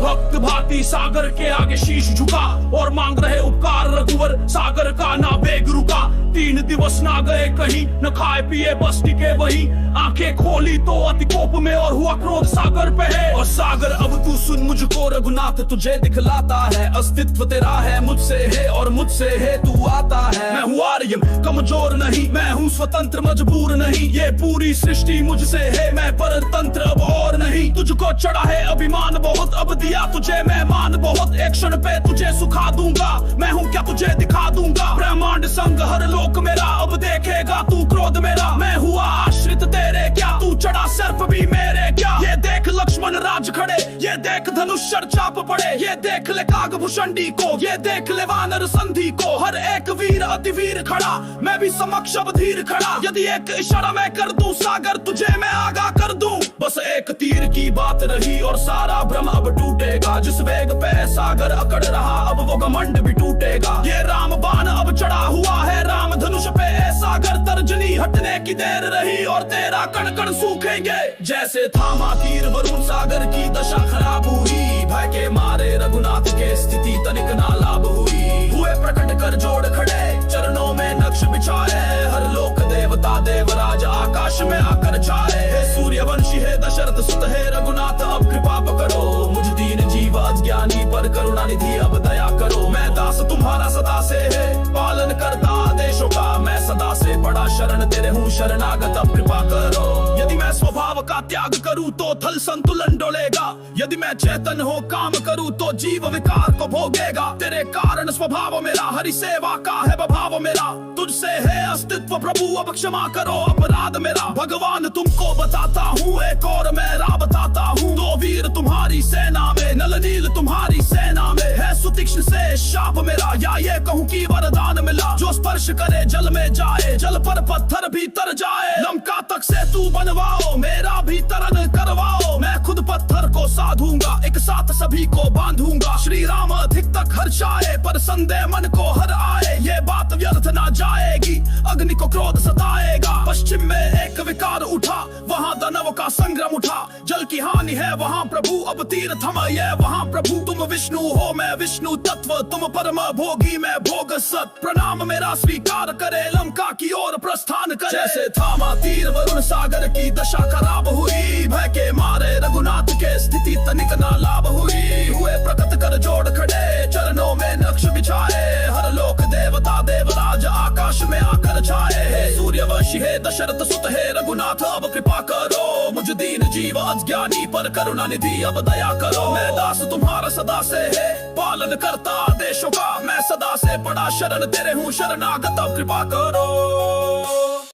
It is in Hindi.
भक्त भांति सागर के आगे शीश झुका और मांग रहे उपकार रघुवर सागर का ना वेग रुका। 3 दिवस ना गए कहीं, न खाए पिए बस टिके वही। आंखें खोली तो अति कोप में और हुआ क्रोध सागर पे है। और सागर अब तू सुन मुझको रघुनाथ तुझे दिखलाता है, अस्तित्व तेरा है मुझसे है और मुझसे है तू आता है। मैं हूँ आर्यन कमजोर नहीं, मैं हूँ स्वतंत्र मजबूर नहीं, ये पूरी सृष्टि मुझसे है, मैं परतंत्र अब और नहीं। तुझको चढ़ा है अभिमान बहुत, अब दिया तुझे मैं मान बहुत। एक क्षण पे तुझे सुखा दूंगा, मैं हूँ क्या तुझे दिखा दूंगा। ब्रह्मांड संग हर लोक मेरा, अब देखेगा तू क्रोध मेरा। मैं हुआ आश्रित तेरे क्या, तू चढ़ा सर्प भी मेरे क्या। ये देख लक्ष्मण राज खड़े, ये देख धनुष्यर चाप पड़े, ये देख ले कागभूषणी को, ये देख ले वानर संधि को। हर एक वीर अति वीर खड़ा, मैं भी समक्ष अब धीर खड़ा। यदि एक इशारा मैं कर दूं सागर, तुझे मैं आगा कर दूं। बस एक तीर की बात रही और सारा भ्रम अब टूटेगा। जिस वेग पे सागर अकड़ रहा, अब वो घमंड भी टूटेगा। ये राम बाण अब चढ़ा हुआ है राम धनुष पे, सागर तर्जनी हटने की देर रही और तेरा कण कण सूखेंगे। जैसे थामा तीर वरुण सागर की दशा खराब हुई, भय के मारे रघुनाथ के स्थिति तनिक ना लाभ हुई। हुए प्रकट कर जोड़ खड़े, चरणों में नक्श बिछाए, हर लोक देवता देवराज आकाश में आकर छाए। सूर्यवंशी है दशरथ सुत है रघुनाथ, अब कृपा करो मुझ दीन जीव अज्ञानी पर करुणा निधि अब दया करो। मैं दास तुम्हारा सदा से है, पालन करता आदेशों का, मैं सदा से बड़ा शरण तेरे हूँ शरणागत, अब कृपा करो। यदि मैं स्वभाव का त्याग करूँ तो थल संतुलन डोलेगा, यदि मैं चेतन हो काम करूँ तो जीव विकार को भोगेगा। तेरे कारण स्वभाव मेरा हरि सेवा का है भाव मेरा, तुझसे है अस्तित्व प्रभु अब क्षमा करो अपराध मेरा। भगवान तुमको बताता हूँ एक और मैं राह बताता हूँ, दो वीर तुम्हारी सेना में, नल नील तुम्हारी सेना में है। सुतीक्ष्ण से शाप मेरा या ये कहूँ की वरदान मिला, जो स्पर्श करे जल में जाए, जल पर पत्थर भी तर जाए। लंका तक से तू बनवाओ, मेरा भी तरन करवाओ, मैं खुद पत्थर को साधूंगा, एक साथ सभी को बांधूंगा। श्री राम अधिक तक हर्षाए, पर संदेह मन को हर आए, ये बात व्यर्थ ना जाएगी, अग्नि को क्रोध सताएगा। पश्चिम में एक विकार उठा, वहाँ दानव का संग्राम उठा, जल की हानि है वहाँ प्रभु, अब तीर थमा ये वहाँ प्रभु। तुम विष्णु हो मैं विष्णु तत्व, तुम परम भोगी मैं भोग सत, प्रणाम मेरा स्वीकार करे, लंका की ओर प्रस्थान करे। जैसे थामा तीर वरुण सागर की दशा खराब हुई, भय के मारे रघुनाथ के स्थिति तनिक ना लाभ हुई। हुए प्रकट कर जोड़ खड़े, चरणों में नक्श बिछाए, हर लोक देवता देवराज आकाश में आकर छाए। सूर्यवंशी है दशरथ सुत है रघुनाथ, अब कृपा करो मुझ दीन जीव अज्ञानी पर करुणा निधि अब दया करो। मैं दास तुम्हारा सदा से है, पालन करता आदेशों का, मैं सदा से बड़ा शरण तेरे हूँ शरणागत, अब कृपा करो।